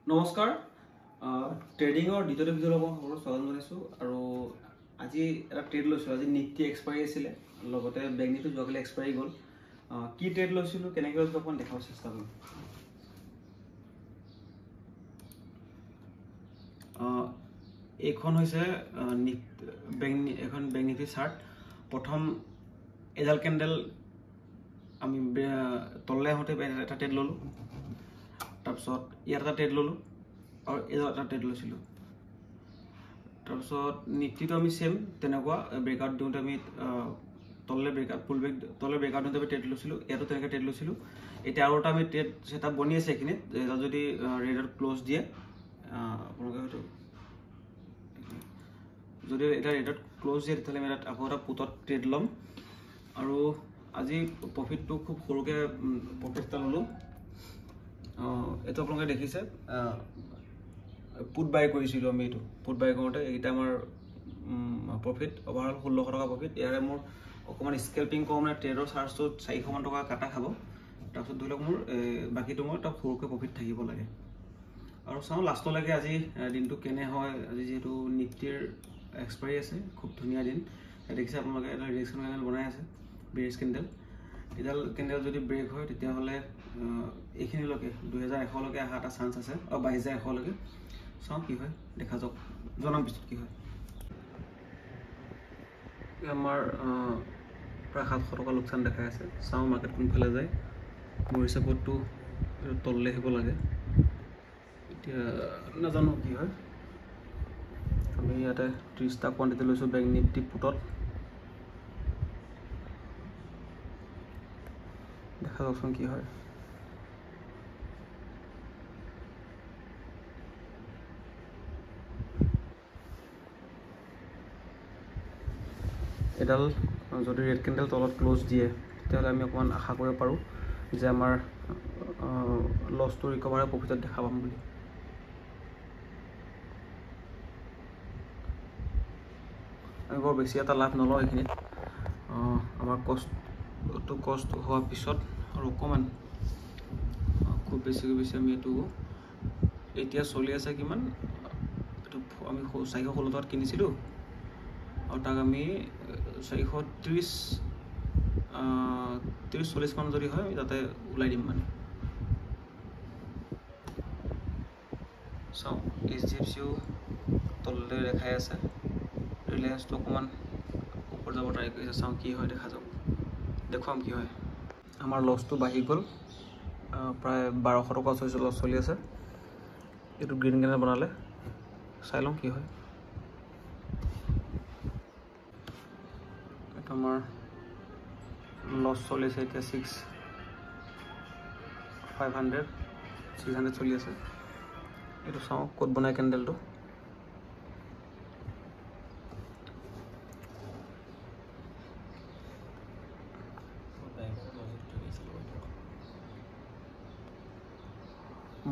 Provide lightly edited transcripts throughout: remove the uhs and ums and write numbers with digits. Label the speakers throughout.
Speaker 1: নমস্কাৰ ট্ৰেডিঙৰ দ্বিতীয় ভিডিঅ'লৈ মই স্বাগতম জনাইছোঁ আৰু আজি এটা ট্ৰেড লৈছোঁ। আজি নিফটি এক্সপায়াৰী আছিলে, লগতে বেংক নিফটি যোৱাকালি এক্সপায়াৰী গ'ল। কি ট্ৰেড লৈছিলোঁ, কেনেকৈ লৈছিলোঁ অকণমান দেখাব চেষ্টা কৰিম। এইখন হৈছে বেংক নিফটি চাৰ্ট। প্ৰথম এডাল কেণ্ডেল আমি তললৈ আহোঁতে এটা ট্ৰেড ল'লোঁ, তাৰপিছত ইয়াত এটা ট্ৰেড ল'লোঁ আৰু এইডাল এটা ট্ৰেড লৈছিলোঁ। তাৰপিছত নিফটিটো আমি চেম তেনেকুৱা ব্ৰেকআউট দিওঁতে আমি তললৈ ব্ৰেকআউট দিওঁতে আমি ট্ৰেড লৈছিলোঁ, ইয়াতো তেনেকৈ ট্ৰেড লৈছিলোঁ। এতিয়া আৰু এটা আমি ট্ৰেড ছেটআপ বনি আছে এইখিনিত, এটা যদি ৰেডত ক্ল'জ দিয়ে, আপোনালোকে হয়তো যদি এটা ৰেডত ক্ল'জ দিয়ে তেতিয়াহ'লে আমি আকৌ এটা পুটত ট্ৰেড ল'ম। আৰু আজি প্ৰফিটটো খুব সৰুকৈ প্ৰফিট এটা ল'লোঁ। এইটো আপোনালোকে দেখিছে, পুট বাই কৰিছিলোঁ আমি। এইটো পুট বাই কৰোঁতে এইকেইটা আমাৰ প্ৰফিট অভাৰঅল 1600 টকা প্ৰফিট। ইয়াৰে মোৰ অকণমান স্কেল্পিং কৰোঁ মানে ট্ৰেডৰ চাৰ্জটোত 400 মান টকা কাটা খাব। তাৰপিছত ধৰি লওক মোৰ বাকীটো মোৰ এটা সৰুকৈ প্ৰফিট থাকিব লাগে। আৰু চাওঁ লাষ্টলৈকে আজি দিনটো কেনে হয়। আজি যিহেতু নিফটিৰ এক্সপায়াৰী আছে, খুব ধুনীয়া দিন। দেখিছে আপোনালোকে এটা ৰিজেকশ্যন কেণ্ডেল বনাই আছে, বেৰিছ কেণ্ডেল। এইডাল কেণ্ডেল যদি ব্ৰেক হয় তেতিয়াহ'লে এইখিনিলৈকে 2100লৈকে অহা এটা চান্স আছে, 22100লৈকে। চাওঁ কি হয়, দেখা যাওক, জনাম পিছত কি হয়। আমাৰ প্ৰায় 700 টকা লোকচান দেখাই আছে। চাওঁ মাৰ্কেট কোনফালে যায়। মোৰ হিচাপততো তললৈ আহিব লাগে, এতিয়া নাজানো কি হয়। আমি ইয়াতে 30টা কোৱাণ্টিটি লৈছোঁ বেংক নিফটি পুটত। দেখা যাওকচোন কি হয়। এডাল যদি ৰেড কেণ্ডেল তলত ক্ল'জ দিয়ে তেতিয়াহ'লে আমি অকণমান আশা কৰিব পাৰোঁ যে আমাৰ লছটো ৰিকভাৰী প্ৰফিটত দেখা পাম বুলি। আমি বৰ বেছি এটা লাভ নলওঁ এইখিনিত। আমাৰ কষ্ট হোৱাৰ পিছত আৰু অকণমান খুব বেছি আমি এইটো এতিয়া চলি আছে কিমান, এইটো আমি 416 টকাত কিনিছিলোঁ আৰু তাক আমি 430-40 মান যদি হয় আমি তাতে ওলাই দিম মানে। চাওঁ HDFCও তললৈ দেখাই আছে, ৰিলায়েন্সটো অকণমান ওপৰত যাব ট্ৰাই কৰিছে। চাওঁ কি হয়, দেখা যাওক, দেখুৱাম কি হয়। আমাৰ লছটো বাঢ়ি গ'ল, প্ৰায় 1200 টকা লছ চলি আছে। এইটো গ্ৰীণ কেণ্ডেল বনালে, চাই লওঁ কি হয়। এইটো আমাৰ লছ চলি আছে এতিয়া 600 চলি আছে। এইটো চাওঁ ক'ত বনায় কেণ্ডেলটো।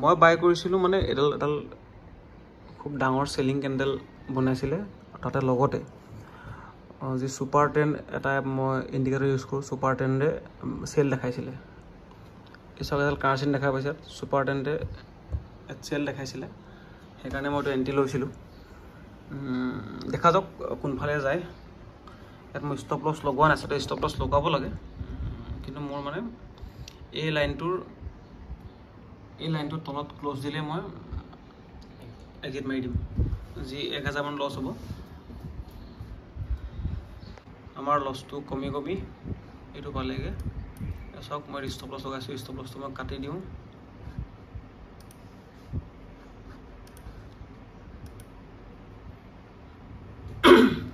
Speaker 1: মই বাই কৰিছিলোঁ মানে এডাল খুব ডাঙৰ চেলিং কেণ্ডেল বনাইছিলে। তাতে লগতে যি ছুপাৰ ট্ৰেণ্ড এটা মই ইণ্ডিকেটৰ ইউজ কৰোঁ, ছুপাৰ ট্ৰেণ্ডে চেল দেখাইছিলে। এই চাওক এডাল কাৰেঞ্চি দেখা পাইছে, ছুপাৰ ট্ৰেণ্ডে চেল দেখাইছিলে, সেইকাৰণে মই এইটো এণ্ট্ৰি লৈছিলোঁ। দেখা যাওক কোনফালে যায়। ইয়াত মই ষ্টপ লছ লগোৱা নাছিলে, ষ্টপ লছ লগাব লাগে, কিন্তু মোৰ মানে এই লাইনটোৰ তলত ক্ল'জ দিলে মই এক্সিট মাৰি দিম, যি 1000 মান লছ হ'ব। আমাৰ লছটো কমি এইটো পালেগৈ। চাওক মই ষ্টপ লছ লগাইছোঁ, ষ্টপ লছটো মই কাটি দিওঁ।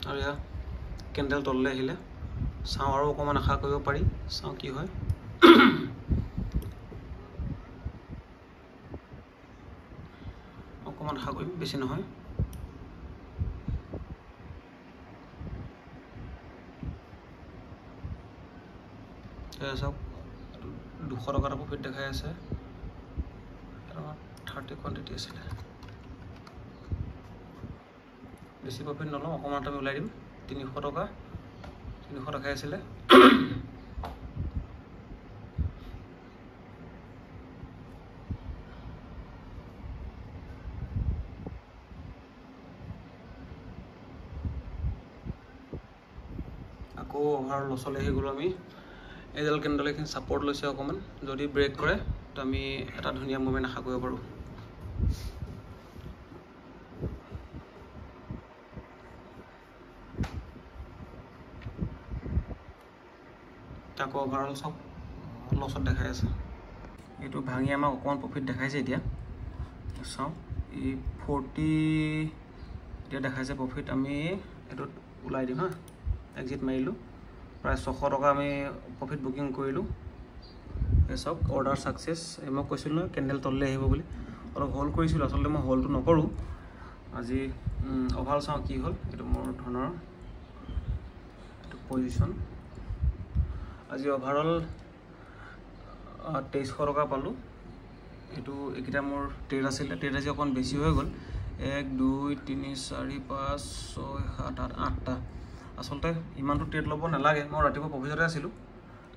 Speaker 1: আৰু এয়া কেণ্ডেল তললৈ আহিলে, চাওঁ আৰু অকণমান আশা কৰিব পাৰি, চাওঁ কি হয়। অকণমান আশা কৰিম, বেছি নহয়। চাওক 200 টকা এটা প্ৰফিট দেখাই আছে, 30 কোৱাণ্টিটি আছিলে। বেছি প্ৰফিট নলওঁ, অকণমান আমি ওলাই দিম। 300 টকা দেখাই আছিলে। আকৌ অভাৰ লছলৈ আহি গ'লোঁ আমি এইডাল কেণ্ডেল এইখিনি ছাপৰ্ট লৈছে অকণমান যদি ব্ৰেক কৰে তো আমি এটা ধুনীয়া মুভমেণ্ট আশা কৰিব পাৰোঁ আকৌ অভাৰঅল চব লছত দেখাই আছে এইটো ভাঙি আমাক অকণমান প্ৰফিট দেখাইছে এতিয়া চাওঁ এই 40 এতিয়া দেখাইছে প্ৰফিট আমি এইটোত ওলাই দিম হা এক্সিট মাৰিলোঁ প্ৰায় 600 টকা আমি প্ৰফিট বুকিং কৰিলোঁ এই চাওক অৰ্ডাৰ ছাকচেছ মই কৈছিলোঁ নহয় কেণ্ডেল তললৈ আহিব বুলি অলপ হোল্ড কৰিছিলোঁ আচলতে মই হোল্ডটো নকৰোঁ আজি অভাৰঅল চাওঁ কি হ'ল এইটো মোৰ ধৰণৰ এইটো পজিশ্যন আজি অভাৰঅল 2300 টকা পালোঁ এইটো এইকেইটা মোৰ ট্ৰেড আছিলে ট্ৰেড আজি অকণ বেছি হৈ গ'ল 1 2 3 4 5 6 7 8 8টা আচলতে ইমানটো ট্ৰেড ল'ব নালাগে মই ৰাতিপুৱা প্ৰফিটতে আছিলোঁ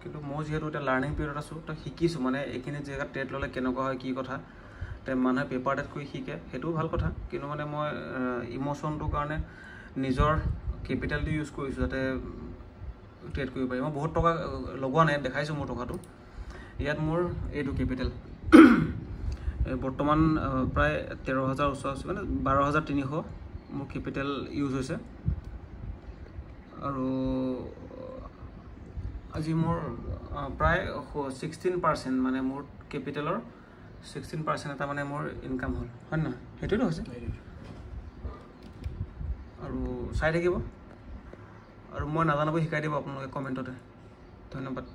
Speaker 1: কিন্তু মই যিহেতু এটা লাৰ্ণিং পিৰিয়ডত আছোঁ তো শিকিছোঁ মানে এইখিনি জেগাত ট্ৰেড ল'লে কেনেকুৱা হয় কি কথা তে মানুহে পেপাৰ ট্ৰেড কৰি শিকে সেইটোও ভাল কথা কিন্তু মানে মই ইম'শ্যনটোৰ কাৰণে নিজৰ কেপিটেলটো ইউজ কৰিছোঁ যাতে ট্ৰেড কৰিব পাৰি মই বহুত টকা লগোৱা নাই দেখাইছোঁ মোৰ টকাটো ইয়াত মোৰ এইটো কেপিটেল বৰ্তমান প্ৰায় 13,000 ওচৰা-ওচৰি মানে 12,300 মোৰ কেপিটেল ইউজ হৈছে আৰু আজি মোৰ প্ৰায় 16% মানে মোৰ কেপিটেলৰ 16% এটা মানে মোৰ ইনকাম হ'ল হয় নহয় সেইটোৱেতো হৈছে আৰু চাই থাকিব আৰু মই নাজানিব শিকাই দিব আপোনালোকে কমেণ্টতে ধন্যবাদ